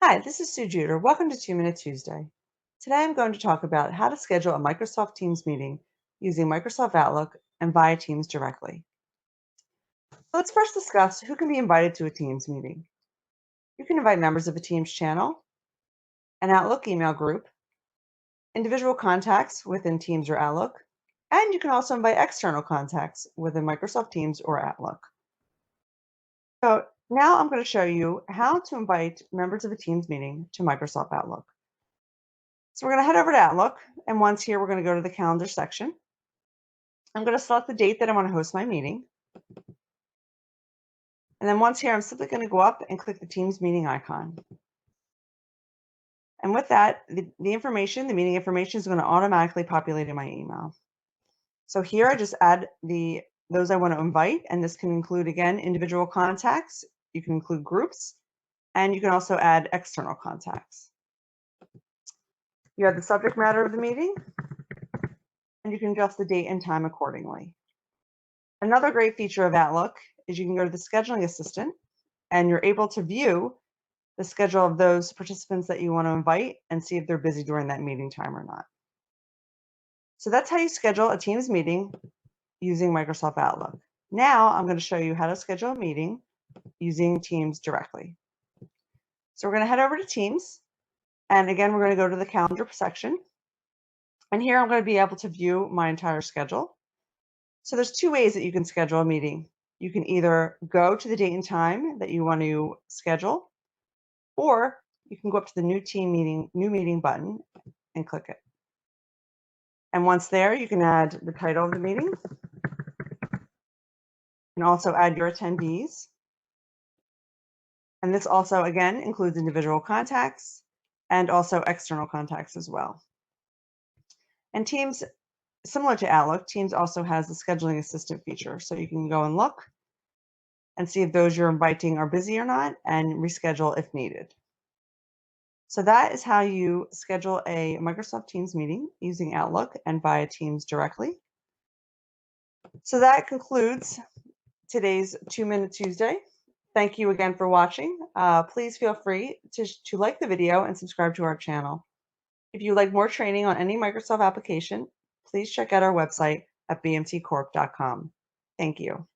Hi, this is Sue Juder. Welcome to 2 Minute Tuesday. Today I'm going to talk about how to schedule a Microsoft Teams meeting using Microsoft Outlook and via Teams directly. Let's first discuss who can be invited to a Teams meeting. You can invite members of a Teams channel, an Outlook email group, individual contacts within Teams or Outlook, and you can also invite external contacts within Microsoft Teams or Outlook. So now I'm going to show you how to invite members of a Teams meeting to Microsoft Outlook. So we're going to head over to Outlook, and once here, we're going to go to the calendar section. I'm going to select the date that I want to host my meeting. And then once here, I'm simply going to go up and click the Teams meeting icon. And with that, the meeting information is going to automatically populate in my email. So here I just add those I want to invite, and this can include, again, individual contacts. You can include groups, and you can also add external contacts. You have the subject matter of the meeting, and you can adjust the date and time accordingly. Another great feature of Outlook is you can go to the scheduling assistant, and you're able to view the schedule of those participants that you want to invite and see if they're busy during that meeting time or not. So that's how you schedule a Teams meeting using Microsoft Outlook. Now I'm going to show you how to schedule a meeting using Teams directly. So we're going to head over to Teams, and again, we're going to go to the calendar section. And here I'm going to be able to view my entire schedule. So there's two ways that you can schedule a meeting. You can either go to the date and time that you want to schedule, or you can go up to the new meeting button and click it. And once there, you can add the title of the meeting. You can also add your attendees. And this also, again, includes individual contacts and also external contacts as well. And Teams, similar to Outlook, Teams also has the scheduling assistant feature. So you can go and look and see if those you're inviting are busy or not and reschedule if needed. So that is how you schedule a Microsoft Teams meeting using Outlook and via Teams directly. So that concludes today's 2 Minute Tuesday. Thank you again for watching. Please feel free to like the video and subscribe to our channel. If you'd like more training on any Microsoft application, please check out our website at bmtcorp.com. Thank you.